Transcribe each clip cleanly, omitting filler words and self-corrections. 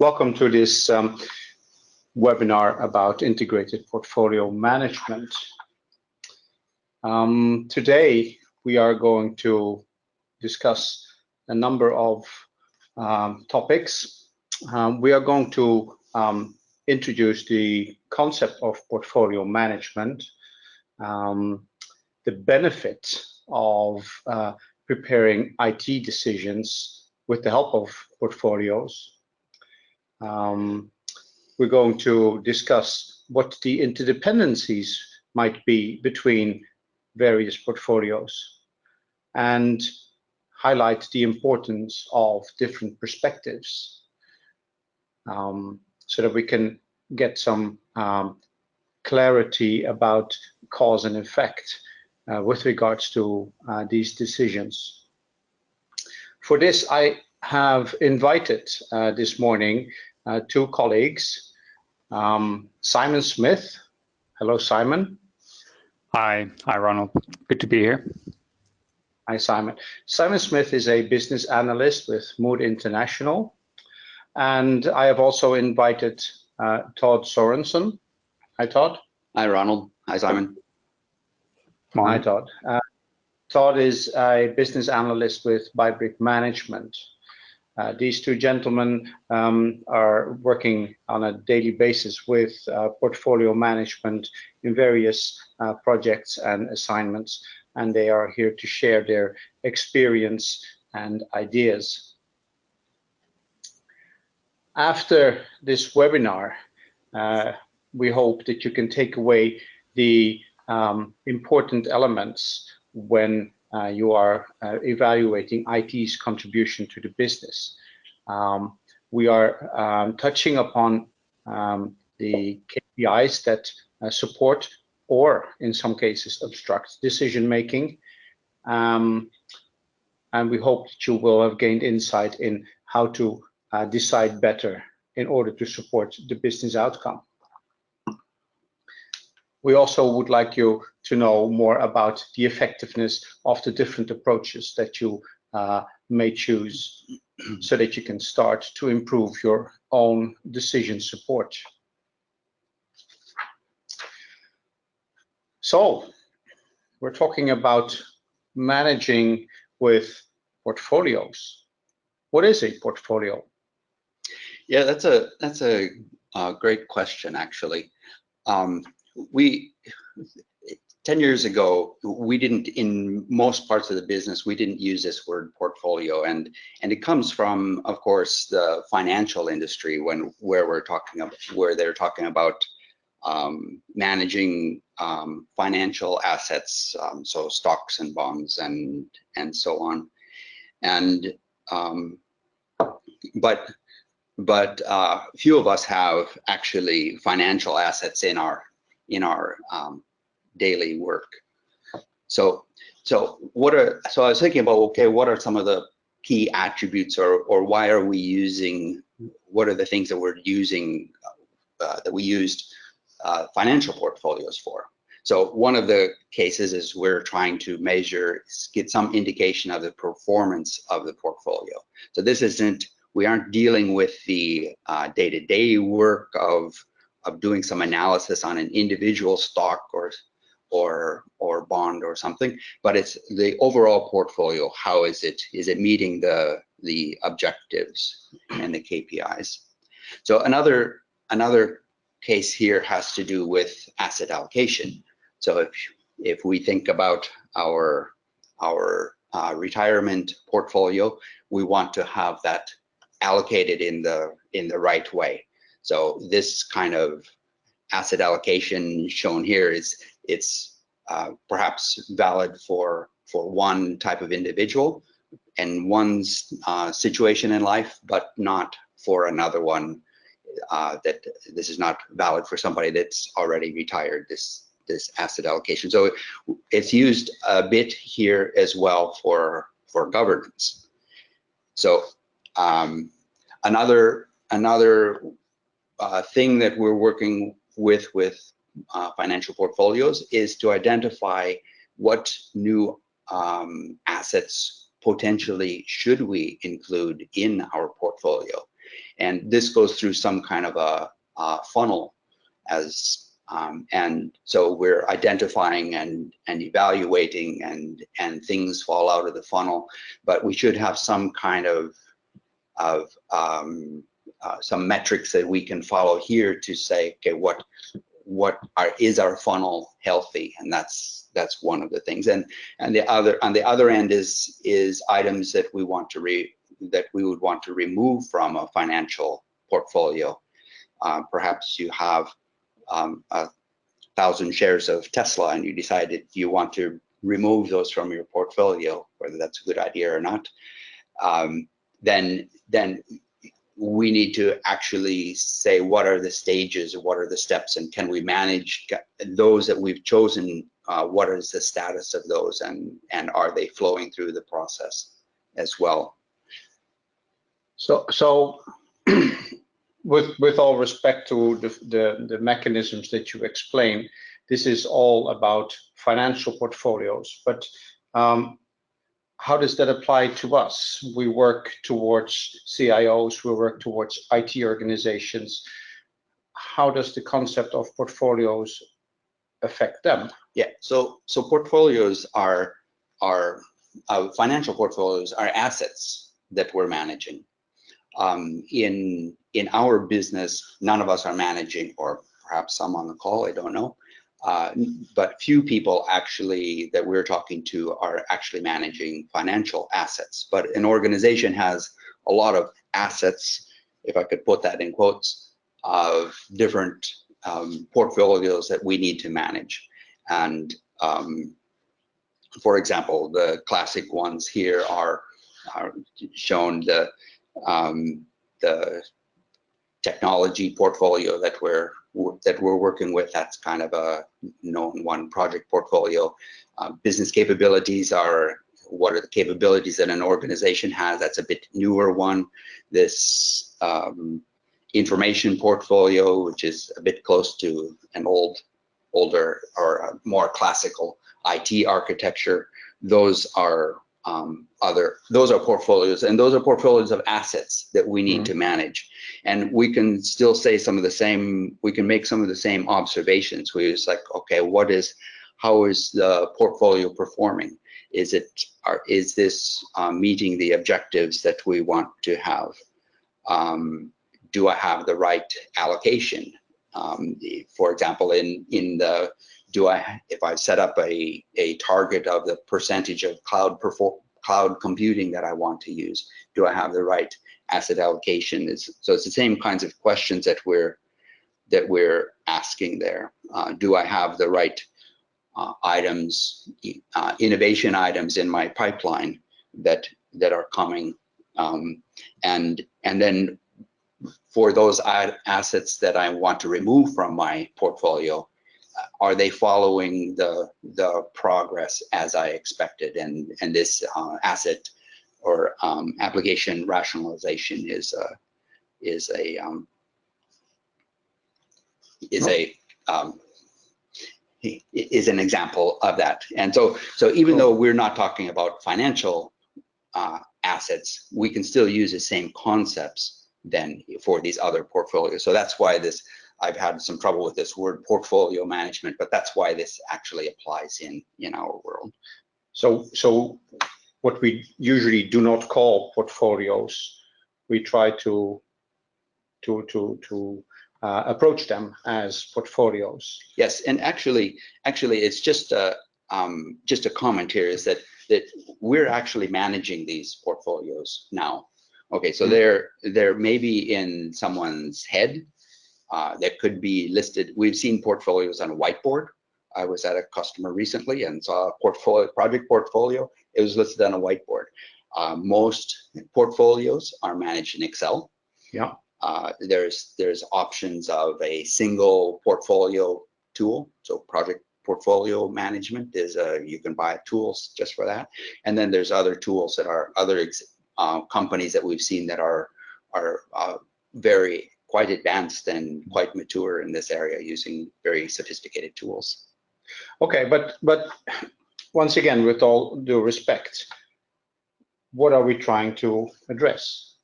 Welcome to this webinar about integrated portfolio management. Today, we are going to discuss a number of topics. We are going to introduce the concept of portfolio management, the benefit of preparing IT decisions with the help of portfolios. We're going to discuss what the interdependencies might be between various portfolios and highlight the importance of different perspectives so that we can get some clarity about cause and effect with regards to these decisions. For this, I have invited this morning two colleagues, Simon Smith. Hello, Simon. Hi, Ronald. Good to be here. Hi, Simon. Simon Smith is a business analyst with Mood International. And I have also invited Todd Sorensen. Hi, Todd. Hi, Ronald. Hi, Simon. Hi, Todd. Todd is a business analyst with Bybrick Management. These two gentlemen are working on a daily basis with portfolio management in various projects and assignments, and they are here to share their experience and ideas. After this webinar, we hope that you can take away the important elements when you are evaluating IT's contribution to the business. We are touching upon the KPIs that support or in some cases obstruct decision making. And we hope that you will have gained insight in how to decide better in order to support the business outcome. We also would like you to know more about the effectiveness of the different approaches that you may choose so that you can start to improve your own decision support. So, we're talking about managing with portfolios. What is a portfolio? Yeah, that's a great question, actually. 10 years ago, we didn't, in most parts of the business, we didn't use this word portfolio, and it comes from, of course, the financial industry where they're talking about managing financial assets, so stocks and bonds and so on, and but few of us have actually financial assets in our daily work. So I was thinking about, okay, what are some of the key attributes, or why are we using, what are the things that we're using, that we used financial portfolios for? So one of the cases is we're trying to measure, get some indication of the performance of the portfolio. So this isn't, we aren't dealing with the day-to-day work of doing some analysis on an individual stock or bond or something, but it's the overall portfolio. How is it? Is it meeting the objectives and the KPIs? So another case here has to do with asset allocation. So if we think about our retirement portfolio, we want to have that allocated in the right way. So this kind of asset allocation shown here it's perhaps valid for one type of individual and one's situation in life, but not for another one. That this is not valid for somebody that's already retired, this asset allocation. So it's used a bit here as well for governance. So another thing that we're working with financial portfolios is to identify what new assets potentially should we include in our portfolio. and this goes through some kind of a funnel and so we're identifying and evaluating and things fall out of the funnel, but we should have some kind of some metrics that we can follow here to say, okay, is our funnel healthy? And that's one of the things. And the other on the other end is items that we want to would want to remove from a financial portfolio. Perhaps you have 1,000 shares of Tesla and you decided you want to remove those from your portfolio, whether that's a good idea or not. Then we need to actually say what are the stages, what are the steps, and can we manage those that we've chosen? What is the status of those, and are they flowing through the process as well? So with all respect to the mechanisms that you explain, this is all about financial portfolios, but how does that apply to us? We work towards CIOs, we work towards IT organizations. How does the concept of portfolios affect them? Yeah, so portfolios are financial portfolios are assets that we're managing. In our business, none of us are managing, or perhaps some on the call, I don't know. But few people actually that we're talking to are actually managing financial assets. But an organization has a lot of assets, if I could put that in quotes, of different portfolios that we need to manage. And for example, the classic ones here are shown the technology portfolio that we're working with. That's kind of a known one. Project portfolio. Business capabilities are what are the capabilities that an organization has. That's a bit newer one. This information portfolio, which is a bit close to an older or a more classical IT architecture. Those are portfolios, and those are portfolios of assets that we need to manage. And we can still say we can make some of the same observations. We're just like, okay, how is the portfolio performing? Is this meeting the objectives that we want to have? Do I have the right allocation? For example, if I've set up a target of the percentage of cloud computing that I want to use, do I have the right asset allocation? So it's the same kinds of questions that we're asking there. Do I have the right items, innovation items in my pipeline that are coming? And then for those assets that I want to remove from my portfolio, are they following the progress as I expected? And this asset or application rationalization is an example of that. And so even though we're not talking about financial assets, we can still use the same concepts then for these other portfolios. So that's why I've had some trouble with this word portfolio management, but that's why this actually applies in our world. So what we usually do not call portfolios, we try to approach them as portfolios. Yes, and actually, it's just a comment here is that we're actually managing these portfolios now. Okay, so they're maybe in someone's head. That could be listed. We've seen portfolios on a whiteboard. I was at a customer recently and saw a project portfolio. It was listed on a whiteboard. Most portfolios are managed in Excel. Yeah. There's options of a single portfolio tool. So project portfolio management is you can buy tools just for that. And then there's other tools that are other companies that we've seen that are quite advanced and quite mature in this area, using very sophisticated tools. Okay, but once again, with all due respect, what are we trying to address?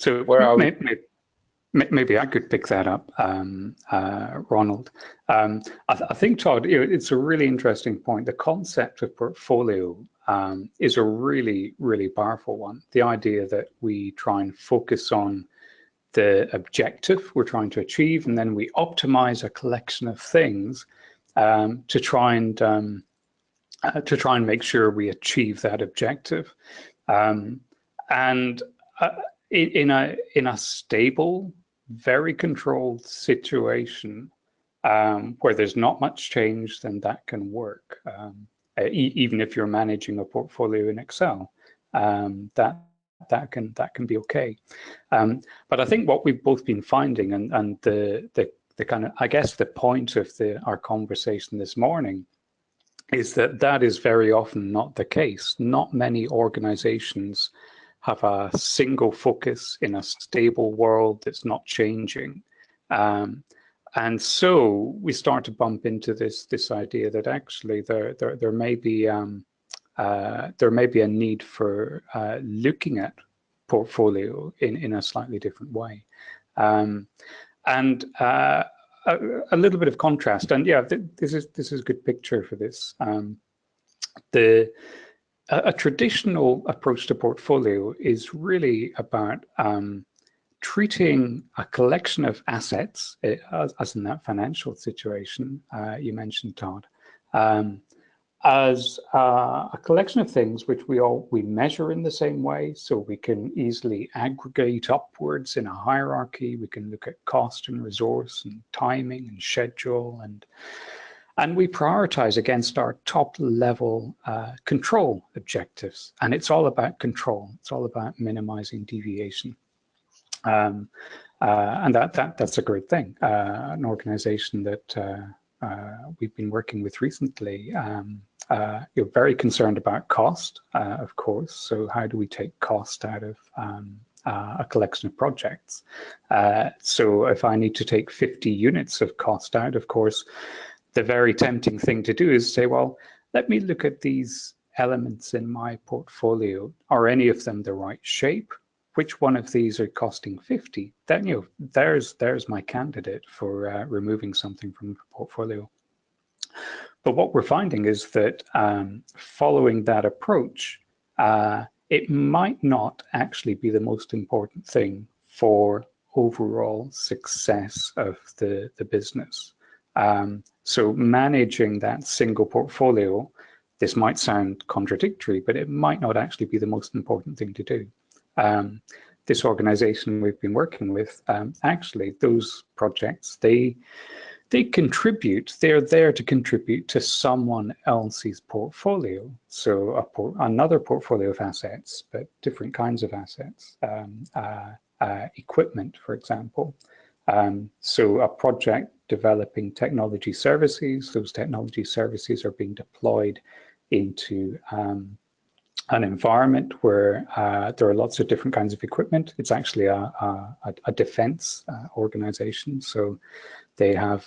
So Where are we? maybe I could pick that up, Ronald. I think, Todd, it's a really interesting point. The concept of portfolio is a really, really powerful one. The idea that we try and focus on the objective we're trying to achieve, and then we optimize a collection of things to try and make sure we achieve that objective. And in a stable, very controlled situation where there's not much change, then that can work. Even if you're managing a portfolio in Excel, that can be okay. But I think what we've both been finding, and the kind of, I guess, the point of our conversation this morning, is that is very often not the case. Not many organizations have a single focus in a stable world that's not changing. And so we start to bump into this idea that actually there may be a need for looking at portfolio in a slightly different way. A little bit of contrast, and yeah, this is a good picture for this. A traditional approach to portfolio is really about treating a collection of assets, as in that financial situation you mentioned, Todd, as a collection of things which we measure in the same way, so we can easily aggregate upwards in a hierarchy. We can look at cost and resource and timing and schedule, and we prioritize against our top level control objectives. And it's all about control. It's all about minimizing deviation. And that's a great thing. An organization that we've been working with recently, you're very concerned about cost, of course. So how do we take cost out of a collection of projects? So if I need to take 50 units of cost out, of course, the very tempting thing to do is say, well, let me look at these elements in my portfolio. Are any of them the right shape? Which one of these are costing 50? Then, there's my candidate for removing something from the portfolio. But what we're finding is that following that approach, it might not actually be the most important thing for overall success of the business. So managing that single portfolio, this might sound contradictory, but it might not actually be the most important thing to do. This organization we've been working with, actually, those projects, they contribute, they're there to contribute to someone else's portfolio. So another portfolio of assets, but different kinds of assets, equipment, for example. So a project developing technology services, those technology services are being deployed into an environment where there are lots of different kinds of equipment. It's actually a defense organization. So they have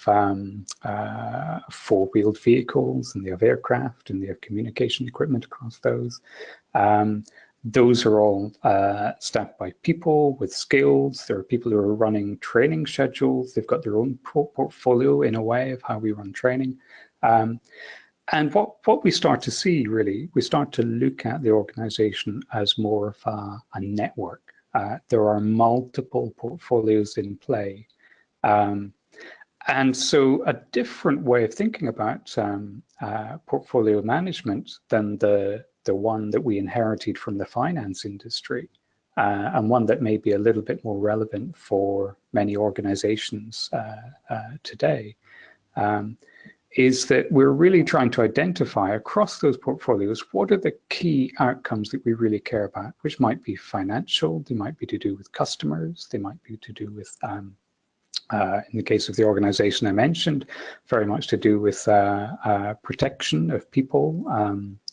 four-wheeled vehicles, and they have aircraft, and they have communication equipment across those. Those are all staffed by people with skills. There are people who are running training schedules. They've got their own portfolio in a way of how we run training. And what we start to see, really, we start to look at the organization as more of a network. There are multiple portfolios in play. And so a different way of thinking about portfolio management than the one that we inherited from the finance industry, and one that may be a little bit more relevant for many organizations today, is that we're really trying to identify across those portfolios what are the key outcomes that we really care about, which might be financial, they might be to do with customers, they might be to do with, in the case of the organization I mentioned, very much to do with protection of people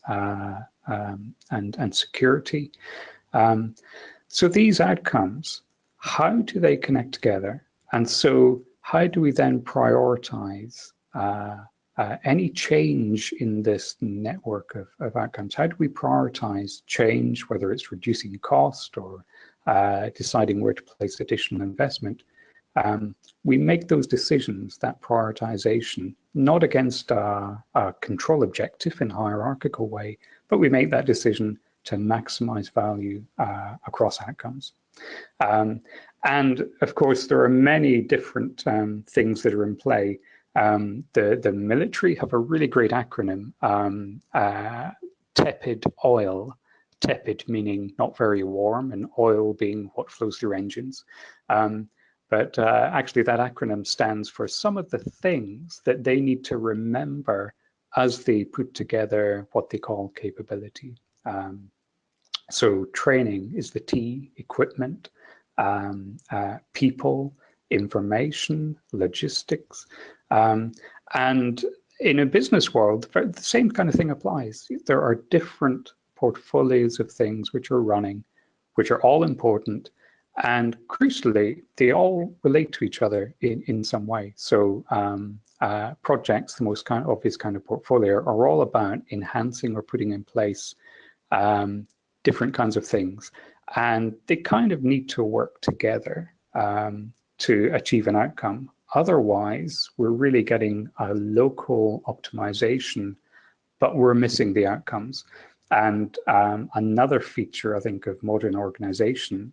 and security. So these outcomes, how do they connect together? And so how do we then prioritize any change in this network of outcomes? How do we prioritize change, whether it's reducing cost or deciding where to place additional investment, we make those decisions, that prioritization, not against a control objective in a hierarchical way, but we make that decision to maximize value across outcomes. And of course, there are many different things that are in play. The military have a really great acronym, tepid oil. Tepid meaning not very warm, and oil being what flows through engines. But actually that acronym stands for some of the things that they need to remember as they put together what they call capability. So training is the T, equipment, people, information, logistics. And in a business world, the same kind of thing applies. There are different portfolios of things which are running, which are all important. And crucially, they all relate to each other in some way. So projects, the most obvious kind of portfolio, are all about enhancing or putting in place different kinds of things. And they kind of need to work together to achieve an outcome. Otherwise, we're really getting a local optimization, but we're missing the outcomes. And another feature, I think, of modern organization,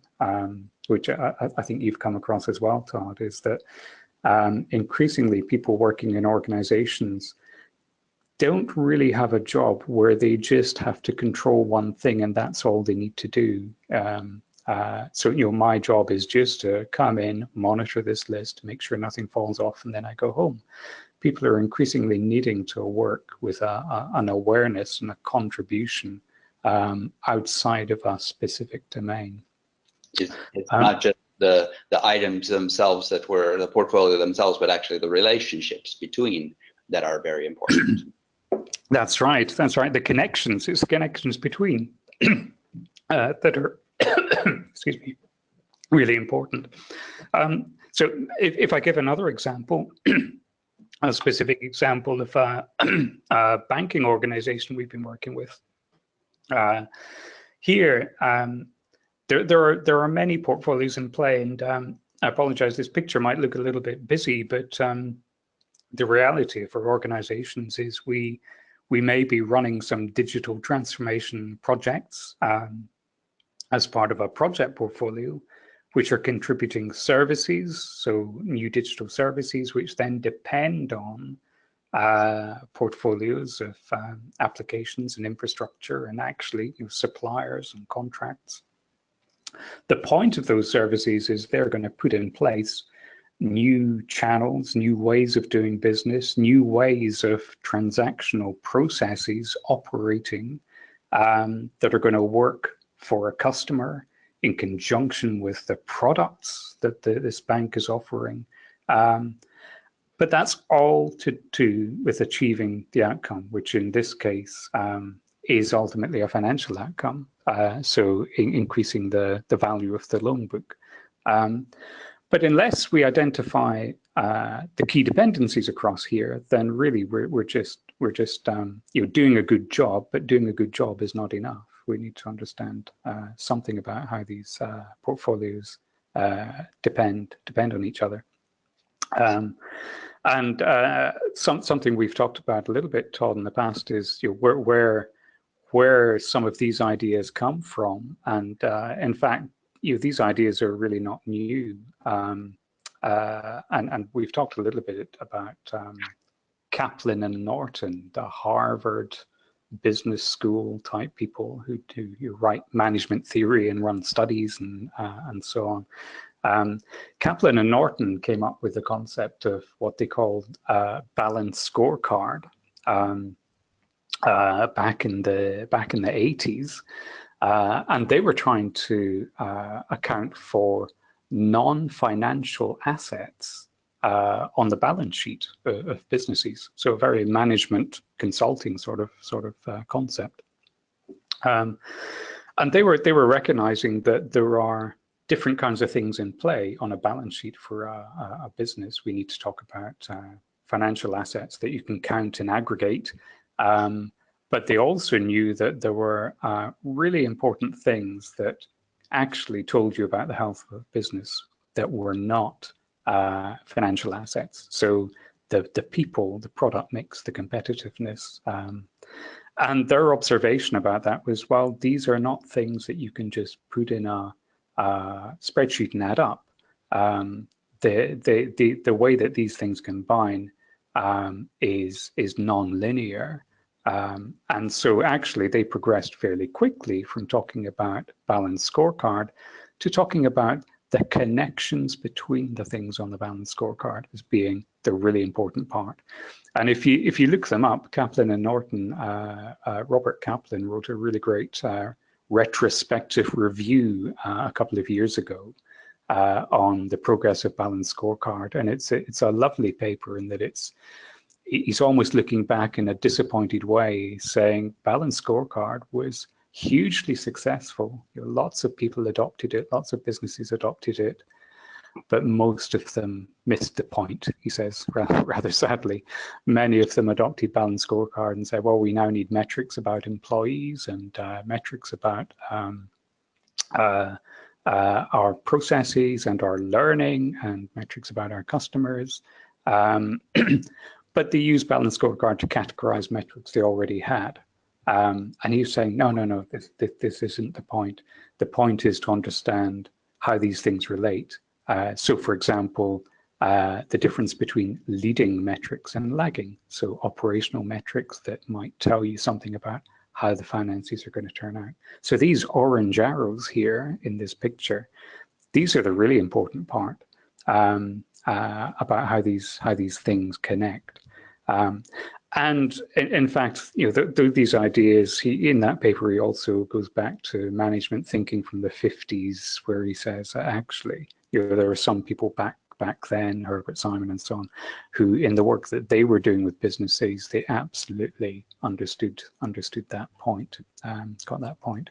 which I think you've come across as well, Todd, is that increasingly people working in organizations don't really have a job where they just have to control one thing and that's all they need to do. So, my job is just to come in, monitor this list, make sure nothing falls off, and then I go home. People are increasingly needing to work with an awareness and a contribution outside of a specific domain. It's not just the items themselves that were the portfolio themselves, but actually the relationships between that are very important. That's right. That's right. The connections, it's the connections between that are, excuse me, really important. So if I give another example, a specific example of a banking organization we've been working with. Here, there are many portfolios in play, and I apologize, this picture might look a little bit busy, but the reality for organizations is we may be running some digital transformation projects as part of a project portfolio, which are contributing services, so new digital services, which then depend on portfolios of applications and infrastructure, and actually suppliers and contracts. The point of those services is they're going to put in place new channels, new ways of doing business, new ways of transactional processes operating that are going to work for a customer in conjunction with the products that this bank is offering. But that's all to do with achieving the outcome, which in this case is ultimately a financial outcome, so increasing the value of the loan book. But unless we identify the key dependencies across here, then really we're just doing a good job, but doing a good job is not enough. We need to understand something about how these portfolios depend on each other. And something we've talked about a little bit, Todd, in the past is where some of these ideas come from. And in fact, these ideas are really not new. And we've talked a little bit about Kaplan and Norton, the Harvard business school type people who write management theory and run studies and so on. Kaplan and Norton came up with the concept of what they called balanced scorecard back in the 80s, and they were trying to account for non-financial assets on the balance sheet of businesses. So a very management consulting sort of concept. And they were recognizing that there are different kinds of things in play on a balance sheet for a business. We need to talk about financial assets that you can count and aggregate. But they also knew that there were really important things that actually told you about the health of a business that were not financial assets. So the people, the product mix, the competitiveness, and their observation about that was, well, these are not things that you can just put in a spreadsheet and add up. The way that these things combine is non-linear. And so actually they progressed fairly quickly from talking about balanced scorecard to talking about the connections between the things on the balanced scorecard as being the really important part. And if you look them up, Kaplan and Norton, Robert Kaplan wrote a really great retrospective review a couple of years ago on the progressive balanced scorecard, and it's a lovely paper in that he's almost looking back in a disappointed way, saying balanced scorecard was hugely successful. Lots of people adopted it, lots of businesses adopted it, but most of them missed the point, he says, rather sadly. Many of them adopted balanced scorecard and said, well, we now need metrics about employees and metrics about our processes and our learning and metrics about our customers. But they used balanced scorecard to categorize metrics they already had. And he was saying, no, this isn't the point. The point is to understand how these things relate. So, for example, the difference between leading metrics and lagging. So operational metrics that might tell you something about how the finances are going to turn out. So these orange arrows here in this picture, these are the really important part about how these things connect. And in fact, these ideas, in that paper, he also goes back to management thinking from the 50s, where he says that actually, there were some people back then, Herbert Simon and so on, who in the work that they were doing with businesses, they absolutely understood that point, got that point.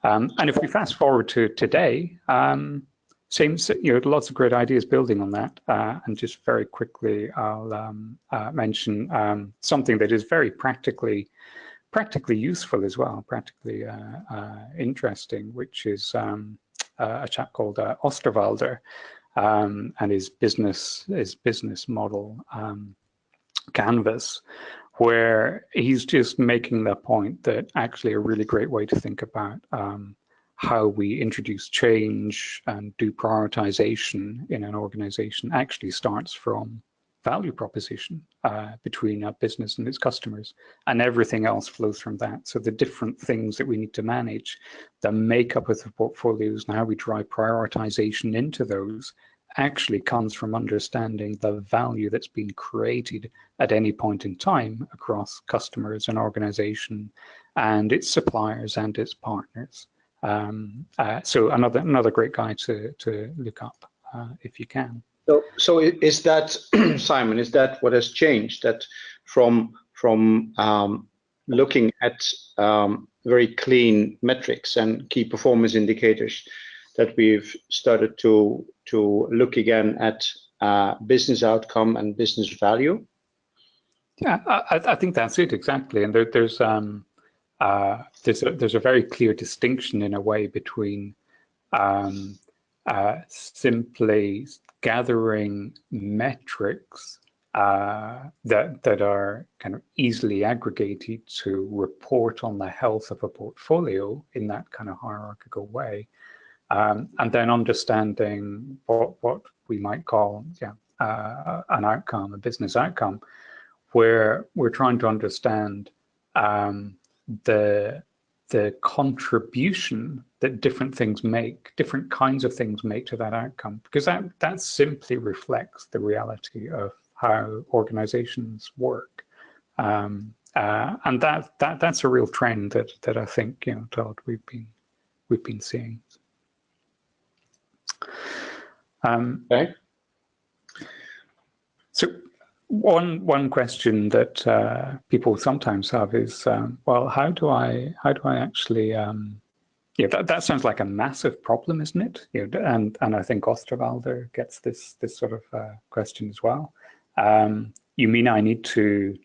And if we fast forward to today, same, lots of great ideas building on that. And just very quickly, I'll mention something that is very practically useful as well, practically interesting, which is a chap called Osterwalder and his business model canvas, where he's just making the point that actually a really great way to think about how we introduce change and do prioritization in an organization actually starts from value proposition between a business and its customers, and everything else flows from that. So the different things that we need to manage, the makeup of the portfolios and how we drive prioritization into those actually comes from understanding the value that's been created at any point in time across customers and organization and its suppliers and its partners. So another great guy to look up if you can. So is that, Simon, is that what has changed? That from looking at very clean metrics and key performance indicators, that we've started to look again at business outcome and business value? Yeah, I think that's it exactly. And there's a very clear distinction in a way between simply gathering metrics that are kind of easily aggregated to report on the health of a portfolio in that kind of hierarchical way, and then understanding what we might call an outcome, a business outcome, where we're trying to understand the contribution that different things make, different kinds of things make to that outcome, because that simply reflects the reality of how organizations work, and that's a real trend that I think, Todd, we've been seeing. Okay. So one question that people sometimes have is, well, how do I actually? That sounds like a massive problem, isn't it? And I think Osterwalder gets this sort of question as well. You mean I need to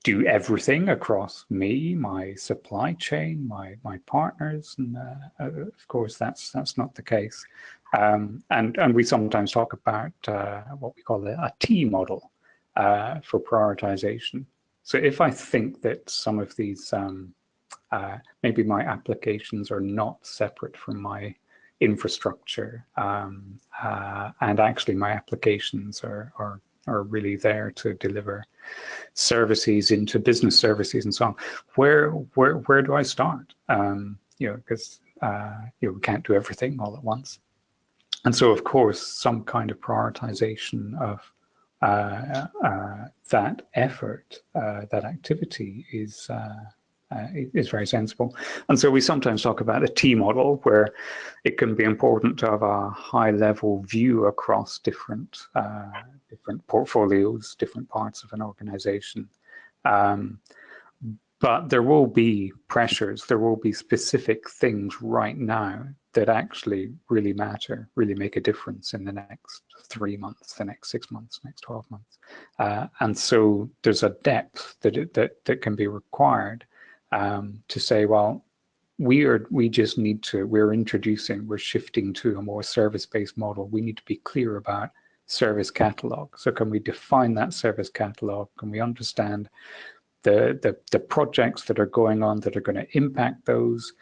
do everything across me, my supply chain, my partners, and of course that's not the case. And we sometimes talk about what we call a T model for prioritization. So if I think that some of these maybe my applications are not separate from my infrastructure, and actually my applications are really there to deliver services into business services and so on. Where do I start? Because we can't do everything all at once, and so of course some kind of prioritization of that effort, that activity is very sensible. And so we sometimes talk about a T model, where it can be important to have a high-level view across different portfolios, different parts of an organization. But there will be pressures, there will be specific things right now that actually really matter, really make a difference in the next 3 months, the next 6 months, next 12 months. And so there's a depth that can be required to say, well, we're shifting to a more service-based model. We need to be clear about service catalog. So can we define that service catalog? Can we understand the projects that are going on that are going to impact those?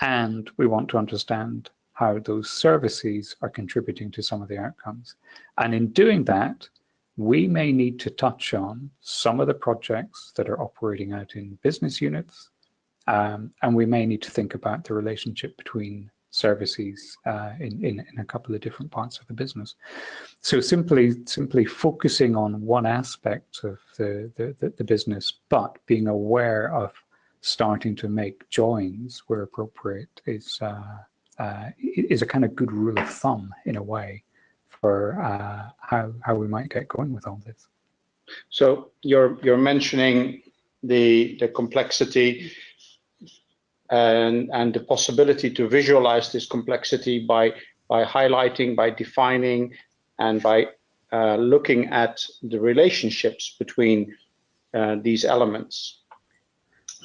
And we want to understand how those services are contributing to some of the outcomes. And in doing that, we may need to touch on some of the projects that are operating out in business units, and we may need to think about the relationship between services in a couple of different parts of the business. So simply focusing on one aspect of the business, but being aware of starting to make joins where appropriate is a kind of good rule of thumb in a way for how we might get going with all this. So you're mentioning the complexity and the possibility to visualize this complexity by highlighting, by defining, and by looking at the relationships between these elements.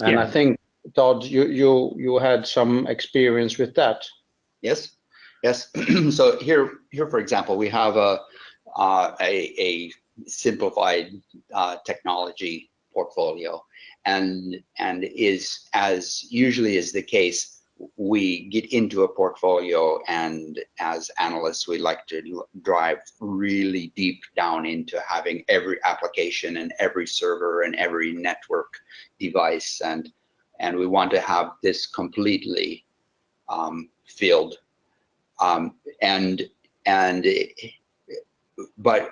And yeah. I think, Todd, you had some experience with that. Yes. So here, for example, we have a simplified technology portfolio, and is, as usually is the case, we get into a portfolio, and as analysts, we like to drive really deep down into having every application and every server and every network device, and we want to have this completely filled. But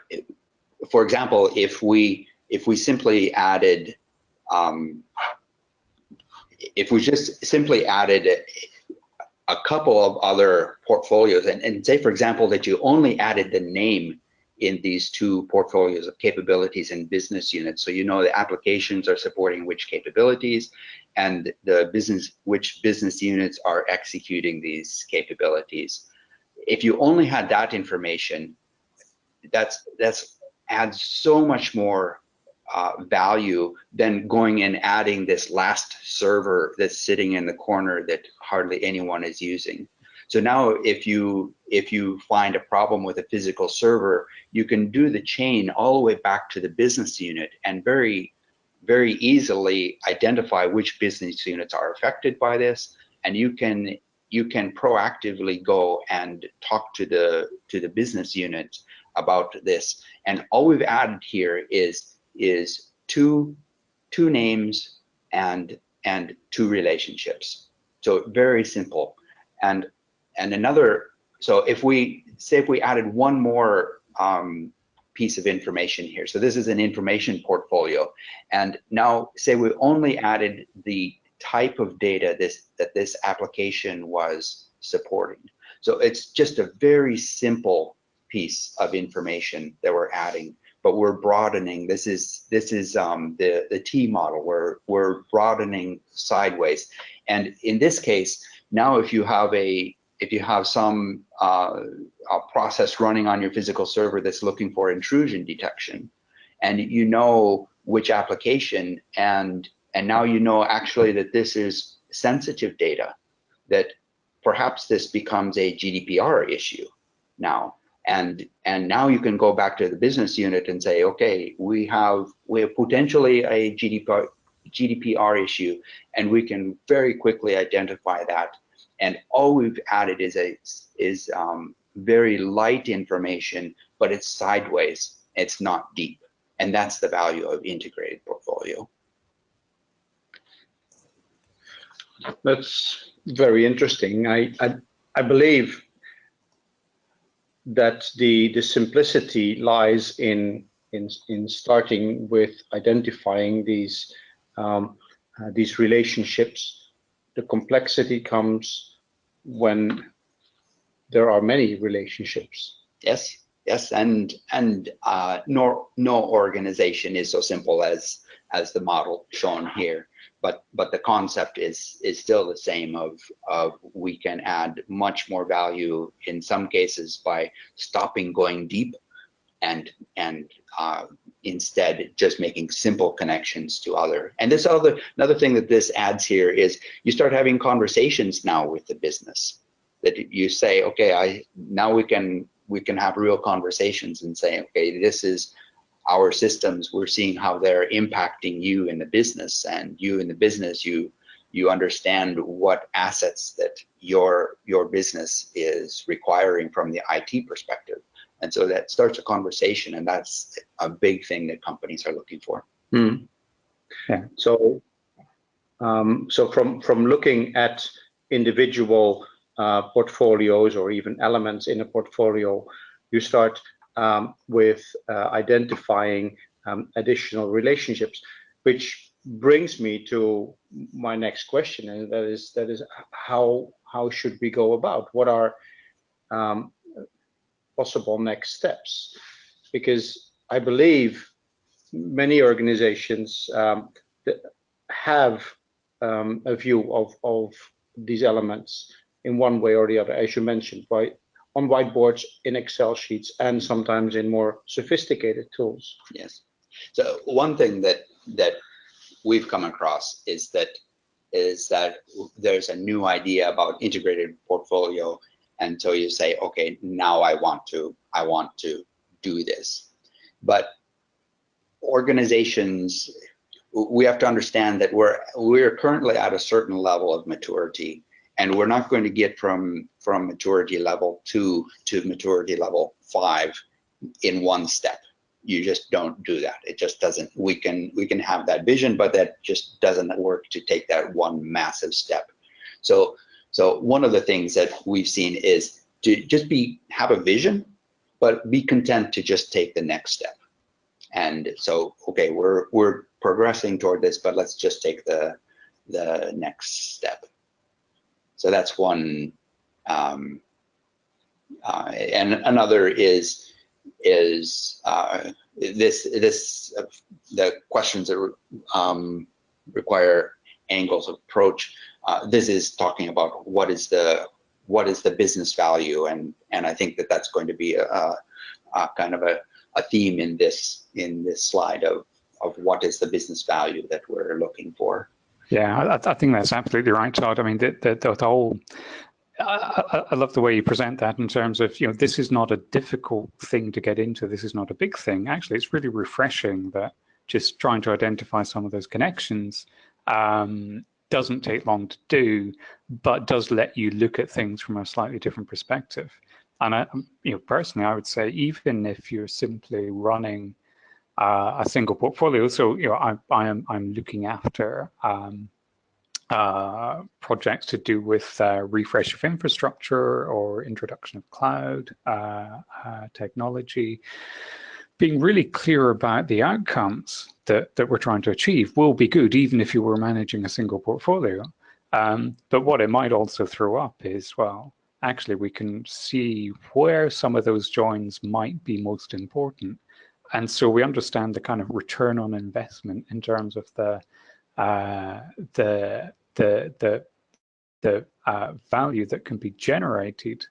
for example, if we simply added if we just simply added a couple of other portfolios, and say, for example, that you only added the name in these two portfolios of capabilities and business units, so you know the applications are supporting which capabilities, and which business units are executing these capabilities. If you only had that information, that's adds so much more value than going and adding this last server that's sitting in the corner that hardly anyone is using. So now if you find a problem with a physical server, you can do the chain all the way back to the business unit and very easily identify which business units are affected by this, and you can proactively go and talk to the business unit about this. And all we've added here is two names and two relationships. So very simple. And another, so if we added one more piece of information here. So this is an information portfolio, and now say we only added the type of data that this application was supporting. So it's just a very simple piece of information that we're adding, but we're broadening. This is the T model. We're broadening sideways, and in this case, now if you have some process running on your physical server that's looking for intrusion detection, and you know which application, and now you know actually that this is sensitive data, that perhaps this becomes a GDPR issue now. And now you can go back to the business unit and say, okay, we have potentially a GDPR issue, and we can very quickly identify that. And all we've added is very light information, but it's sideways. It's not deep, and that's the value of integrated portfolio. That's very interesting. I believe that the simplicity lies in starting with identifying these relationships. The complexity comes when there are many relationships. Yes, yes, and no organization is so simple as the model shown here. But the concept is still the same of we can add much more value in some cases by stopping going deep and instead just making simple connections to other. And this another thing that this adds here is you start having conversations now with the business, that you say, okay, now we can have real conversations and say, okay, this is our systems, we're seeing how they're impacting you in the business, and you in the business, you understand what assets that your business is requiring from the IT perspective. And so that starts a conversation, and that's a big thing that companies are looking for. Hmm. Yeah. So from looking at individual portfolios or even elements in a portfolio, you start with identifying additional relationships, which brings me to my next question, and that is how should we go about? What are possible next steps? Because I believe many organizations have a view of these elements in one way or the other, as you mentioned, right? On whiteboards, in Excel sheets, and sometimes in more sophisticated tools. Yes. So one thing that we've come across is that there's a new idea about integrated portfolio, and so you say, okay, now I want to do this. But organizations, we have to understand that we're currently at a certain level of maturity, and we're not going to get from maturity level 2 to maturity level 5 in one step. You just don't do that. It just doesn't. We can have that vision, but that just doesn't work to take that one massive step. So one of the things that we've seen is to just have a vision, but be content to just take the next step. And so, okay, we're progressing toward this, but let's just take the next step. So that's one. And another is the questions that require angles of approach. This is talking about what is the business value, and I think that's going to be a kind of a theme in this slide of what is the business value that we're looking for. Yeah, I think that's absolutely right, Todd. I mean, the whole, I love the way you present that in terms of, this is not a difficult thing to get into. This is not a big thing. Actually, it's really refreshing that just trying to identify some of those connections doesn't take long to do, but does let you look at things from a slightly different perspective. And personally, I would say even if you're simply running a single portfolio, so I'm looking after projects to do with refresh of infrastructure or introduction of cloud technology. Being really clear about the outcomes that we're trying to achieve will be good, even if you were managing a single portfolio. But what it might also throw up is, well, actually we can see where some of those joins might be most important. And so we understand the kind of return on investment in terms of the value that can be generated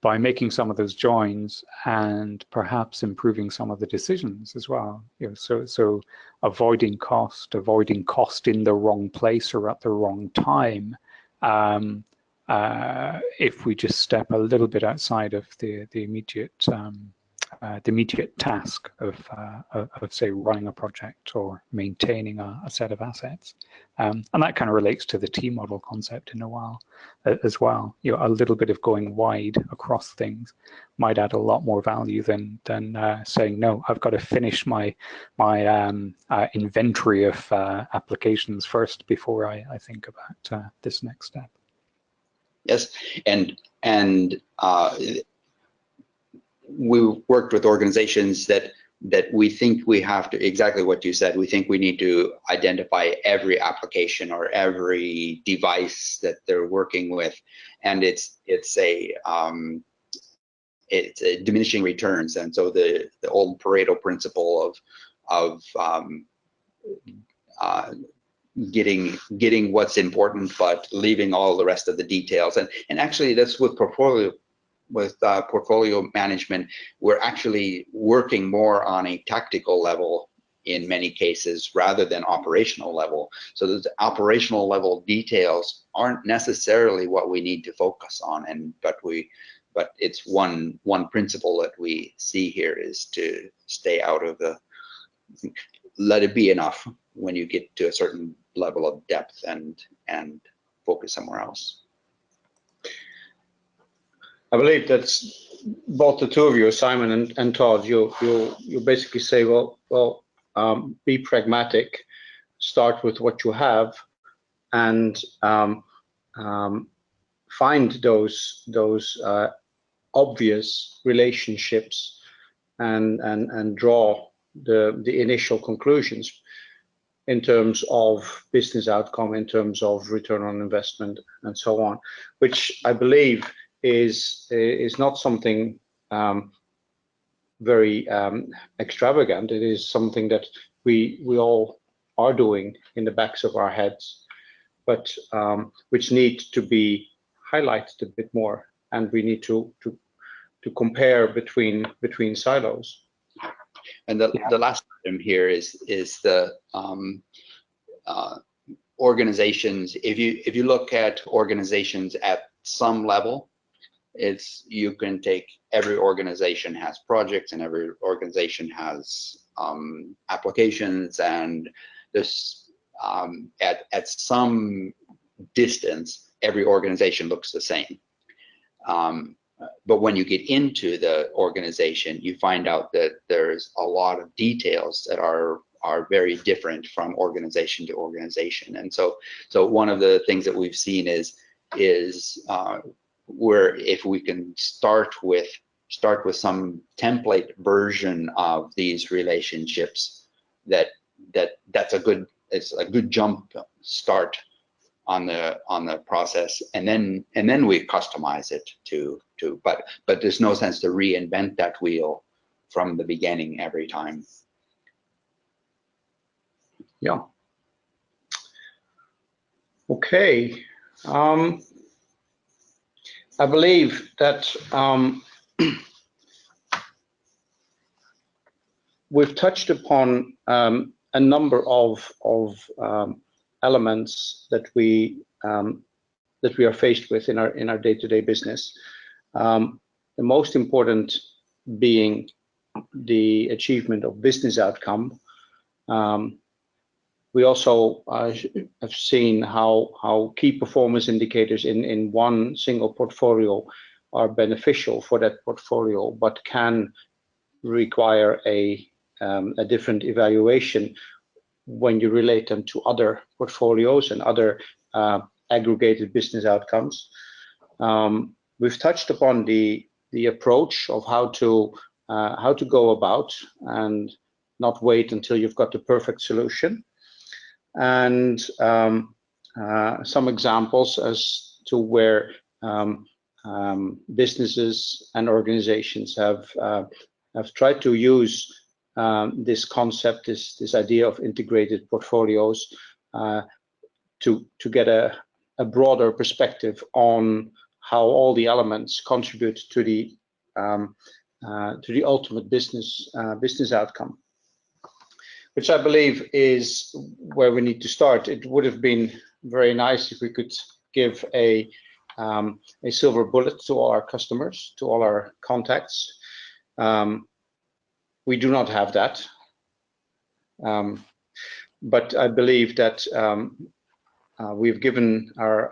by making some of those joins and perhaps improving some of the decisions as well. So avoiding cost in the wrong place or at the wrong time. If we just step a little bit outside of the immediate task of say running a project or maintaining a set of assets, and that kind of relates to the T model concept in a while as well. A little bit of going wide across things might add a lot more value than saying, no, I've got to finish my inventory of applications first before I think about this next step. Yes, and we worked with organizations that we think we have to, exactly what you said, we think we need to identify every application or every device that they're working with, and it's a diminishing returns. And so the old Pareto principle of getting what's important but leaving all the rest of the details, and actually that's with portfolio management. We're actually working more on a tactical level in many cases rather than operational level. So the operational level details aren't necessarily what we need to focus on, but it's one principle that we see here is to stay out of let it be enough when you get to a certain level of depth and focus somewhere else. I believe that's both the two of you, Simon and Todd. You basically say, well, be pragmatic, start with what you have, and find those obvious relationships and draw the initial conclusions in terms of business outcome, in terms of return on investment, and so on, which I believe is not something very extravagant. It is something that we all are doing in the backs of our heads, but which need to be highlighted a bit more, and we need to compare between silos. And the last item here is the organizations. If you look at organizations at some level, you can take every organization has projects and every organization has applications, and this at some distance every organization looks the same. But when you get into the organization, you find out that there's a lot of details that are very different from organization to organization. And so one of the things that we've seen is where if we can start with some template version of these relationships, that's a good jump start on the process, and then we customize it to but there's no sense to reinvent that wheel from the beginning every time. Yeah. Okay. I believe that we've touched upon a number of elements that we are faced with in our day-to-day business. The most important being the achievement of business outcome. We also have seen how key performance indicators in one single portfolio are beneficial for that portfolio, but can require a different evaluation when you relate them to other portfolios and other aggregated business outcomes. We've touched upon the approach of how to go about and not wait until you've got the perfect solution, and some examples as to where businesses and organizations have tried to use this concept, this idea of integrated portfolios, to get a broader perspective on how all the elements contribute to the ultimate business outcome, which I believe is where we need to start. It would have been very nice if we could give a silver bullet to all our customers, to all our contacts. We do not have that, but I believe that we've given our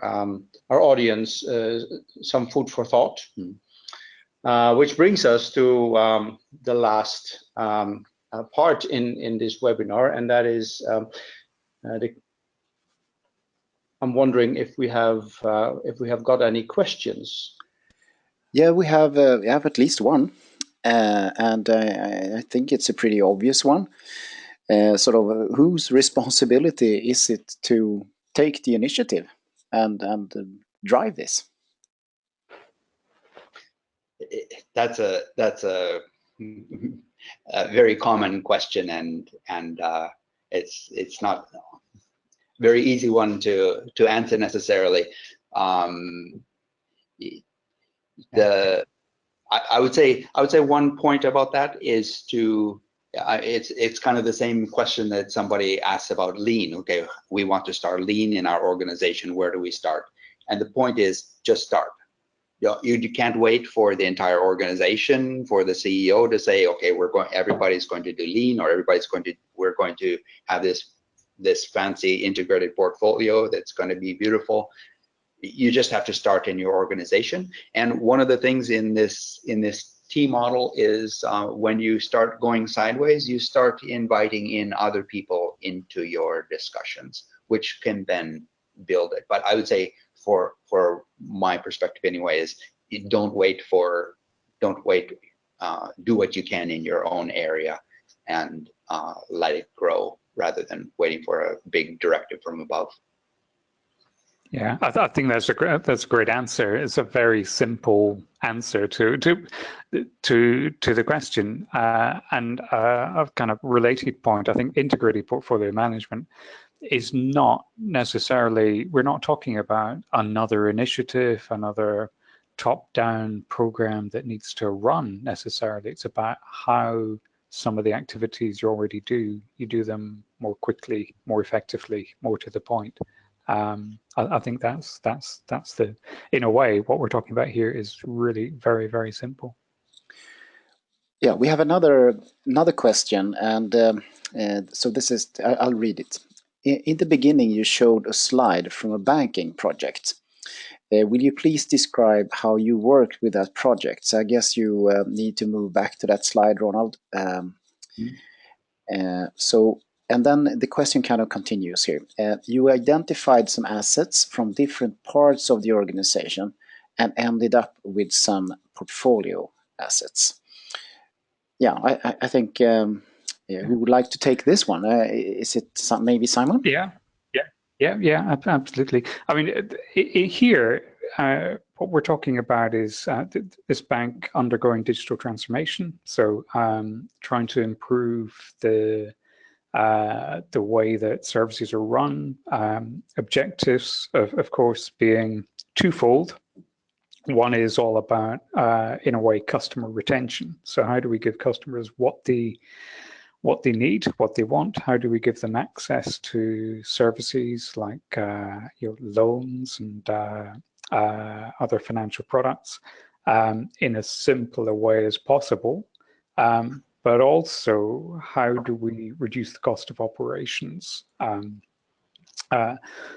audience some food for thought, which brings us to the last part in this webinar, and that is I'm wondering if we have got any questions. Yeah, we have at least one, and I think it's a pretty obvious one. Sort of, whose responsibility is it to take the initiative and drive this? That's a very common question, and it's not a very easy one to answer necessarily. I would say one point about that is to it's kind of the same question that somebody asked about lean. Okay, we want to start lean in our organization. Where do we start? And the point is, just start. You can't wait for the entire organization, for the CEO to say, okay, everybody's going to do lean, or we're going to have this fancy integrated portfolio that's going to be beautiful. You just have to start in your organization. And one of the things in this T model is when you start going sideways, you start inviting in other people into your discussions, which can then build it. But I would say, for my perspective anyway, is you don't wait. Do what you can in your own area and let it grow, rather than waiting for a big directive from above. Yeah, I think that's a great answer. It's a very simple answer to the question, and a kind of related point. I think integrated portfolio management is not necessarily, we're not talking about another initiative, another top-down program that needs to run necessarily. It's about how some of the activities you already do, you do them more quickly, more effectively, more to the point. I think that's the, in a way, what we're talking about here is really very, very simple. Yeah, we have another question, and so this is, I'll read it. In the beginning, you showed a slide from a banking project. Will you please describe how you worked with that project? So I guess you need to move back to that slide, Ronald. And then the question kind of continues here. You identified some assets from different parts of the organization and ended up with some portfolio assets. Yeah, I think who would like to take this one? Is it maybe Simon? Yeah, absolutely. I mean, here, what we're talking about is this bank undergoing digital transformation. So trying to improve the way that services are run. Objectives, of course, being twofold. One is all about, in a way, customer retention. So how do we give customers what they need, what they want? How do we give them access to services like loans and other financial products in as simple a way as possible? But also, how do we reduce the cost of operations?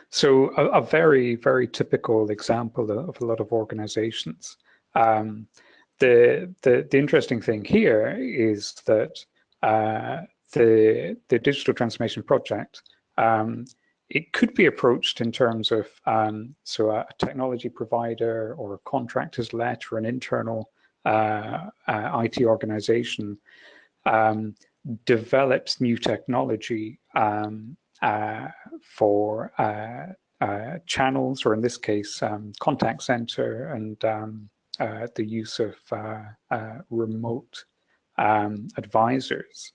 So a very, very typical example of a lot of organizations. The interesting thing here is that the digital transformation project, it could be approached in terms of so a technology provider or a contractor's let or an internal IT organization develops new technology for channels, or in this case, contact center and the use of remote advisors.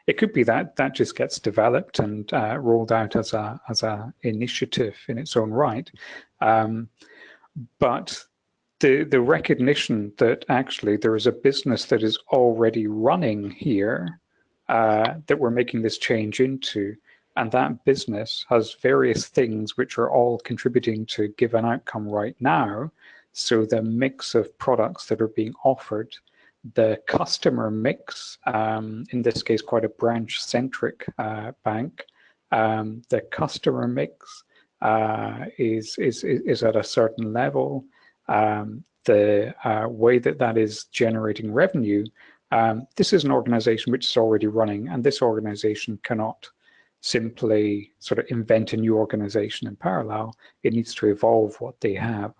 It could be that just gets developed and rolled out as a initiative in its own right. but the recognition that actually there is a business that is already running here that we're making this change into, and that business has various things which are all contributing to give an outcome right now. So the mix of products that are being offered, the customer mix, in this case, quite a branch-centric bank, the customer mix is at a certain level. The way that is generating revenue, this is an organization which is already running, and this organization cannot simply sort of invent a new organization in parallel. It needs to evolve what they have.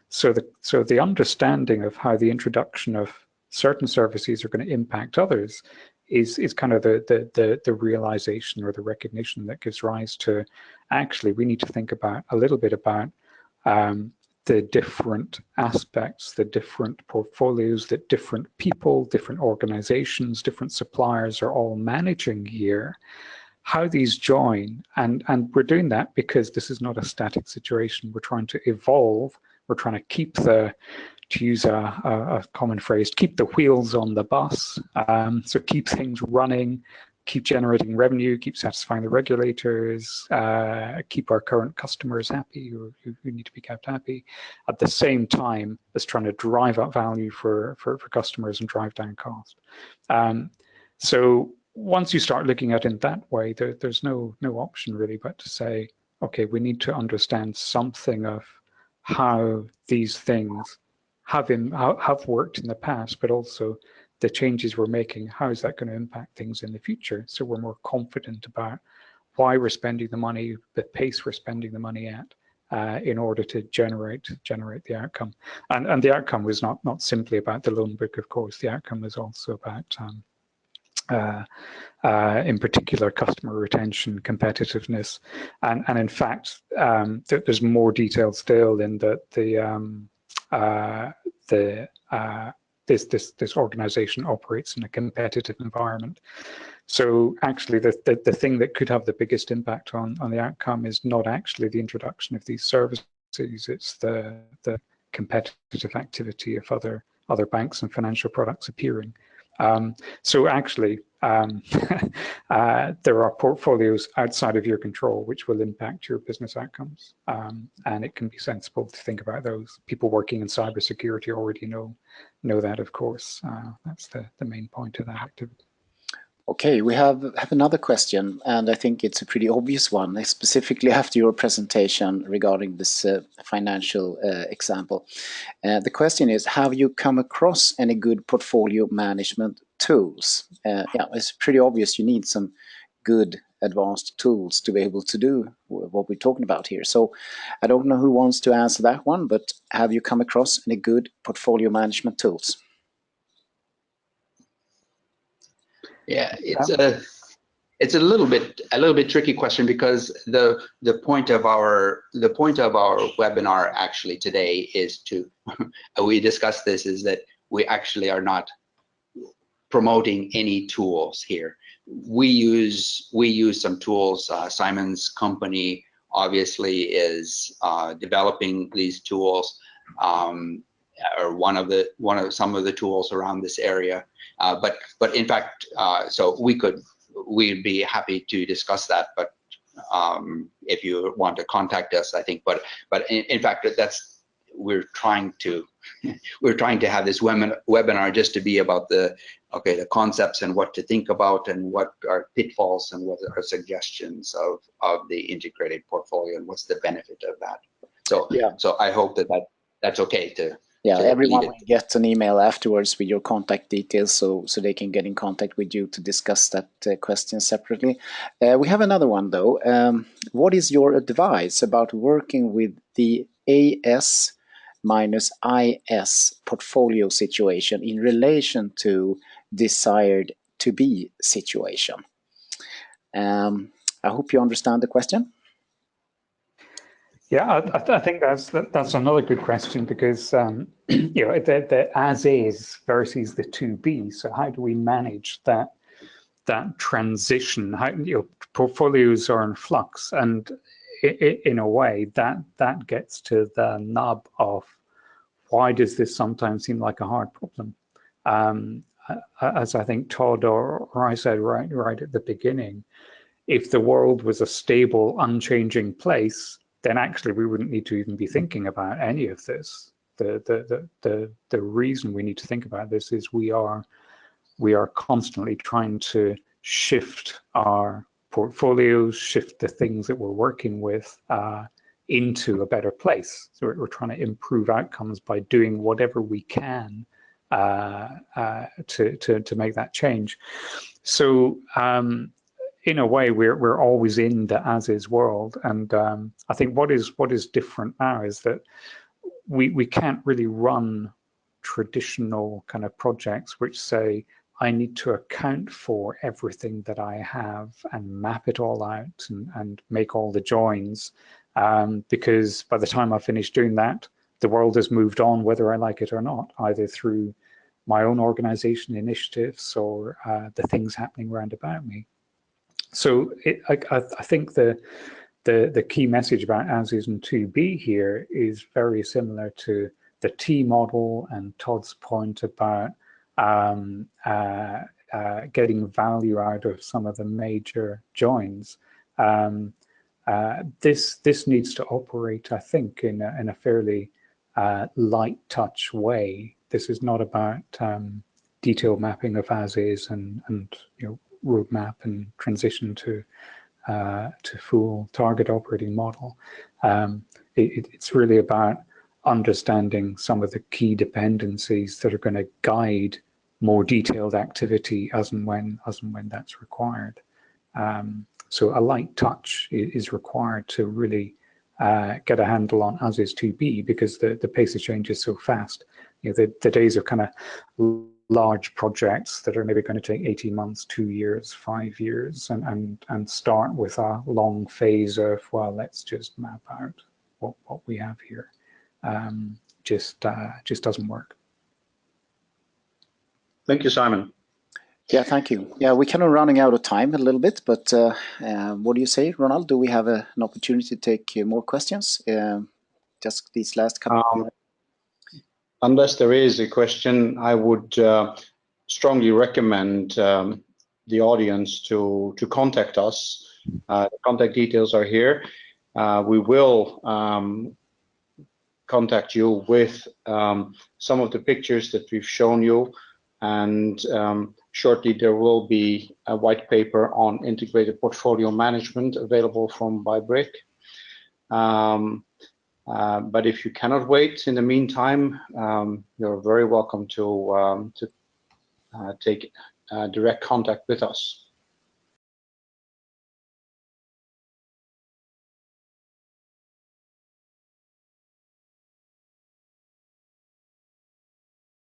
So the understanding of how the introduction of certain services are going to impact others is kind of the realization or the recognition that gives rise to, actually, we need to think about a little bit about the different aspects, the different portfolios that different people, different organizations, different suppliers are all managing here, how these join. And we're doing that because this is not a static situation. We're trying to evolve. We're trying to keep to use a common phrase, keep the wheels on the bus. So keep things running, keep generating revenue, keep satisfying the regulators, keep our current customers happy who need to be kept happy, at the same time as trying to drive up value for customers and drive down cost. So once you start looking at it in that way, there's no option really but to say, okay, we need to understand something of how these things have worked in the past, but also the changes we're making, how is that going to impact things in the future? So we're more confident about why we're spending the money, the pace we're spending the money at, in order to generate the outcome. And the outcome was not simply about the loan book, of course. The outcome was also about, in particular, customer retention, competitiveness, and in fact, there's more detail still in that this organization operates in a competitive environment. So actually, the thing that could have the biggest impact on the outcome is not actually the introduction of these services. It's the competitive activity of other banks and financial products appearing. So actually, there are portfolios outside of your control which will impact your business outcomes, and it can be sensible to think about those. People working in cybersecurity already know that, of course. That's the main point of that activity. Okay, we have another question, and I think it's a pretty obvious one, specifically after your presentation regarding this financial example. The question is, have you come across any good portfolio management tools? Yeah, it's pretty obvious you need some good advanced tools to be able to do what we're talking about here. So I don't know who wants to answer that one, but have you come across any good portfolio management tools? Yeah, it's a little bit tricky question, because the point of our webinar actually today is to we discussed this, is that we actually are not promoting any tools here. We use some tools. Simon's company obviously is developing these tools, or one of some of the tools around this area. But in fact, so we'd be happy to discuss that. But if you want to contact us, I think. But in fact, we're trying to have this webinar just to be about the concepts and what to think about and what are pitfalls and what are suggestions of the integrated portfolio and what's the benefit of that. So yeah. So I hope that's okay to. Yeah, everyone will get an email afterwards with your contact details, so they can get in contact with you to discuss that question separately. We have another one though. What is your advice about working with the AS minus IS portfolio situation in relation to desired to be situation? I hope you understand the question. Yeah, I think that's another good question, because you know, the as is versus the to be. So how do we manage that transition? How, you know, portfolios are in flux, and in a way, that gets to the nub of why does this sometimes seem like a hard problem? As I think Todd or I said right at the beginning, if the world was a stable, unchanging place, then actually we wouldn't need to even be thinking about any of this. The reason we need to think about this is we are constantly trying to shift our portfolios, shift the things that we're working with into a better place. So we're trying to improve outcomes by doing whatever we can to make that change. So in a way, we're always in the as-is world, and I think what is different now is that we can't really run traditional kind of projects which say I need to account for everything that I have and map it all out and make all the joins, because by the time I finish doing that, the world has moved on, whether I like it or not, either through my own organization initiatives or the things happening around about me. So I think the key message about as-is and to-be here is very similar to the T model and Todd's point about getting value out of some of the major joins. This needs to operate, I think, in a fairly light touch way. This is not about detailed mapping of as-is and roadmap and transition to full target operating model. It's really about understanding some of the key dependencies that are going to guide more detailed activity as and when that's required. So a light touch is required to really get a handle on as is to be, because the pace of change is so fast. The days of kind of large projects that are maybe going to take 18 months, 2 years, 5 years, and start with a long phase of, well, let's just map out what we have here. Just doesn't work. Thank you, Simon. Yeah, thank you. Yeah, we're kind of running out of time a little bit, but what do you say, Ronald? Do we have an opportunity to take more questions? Just these last couple. Unless there is a question, I would strongly recommend the audience to contact us. The contact details are here. We will contact you with some of the pictures that we've shown you, and shortly there will be a white paper on integrated portfolio management available from Bybrick. But if you cannot wait in the meantime, you're very welcome to take direct contact with us.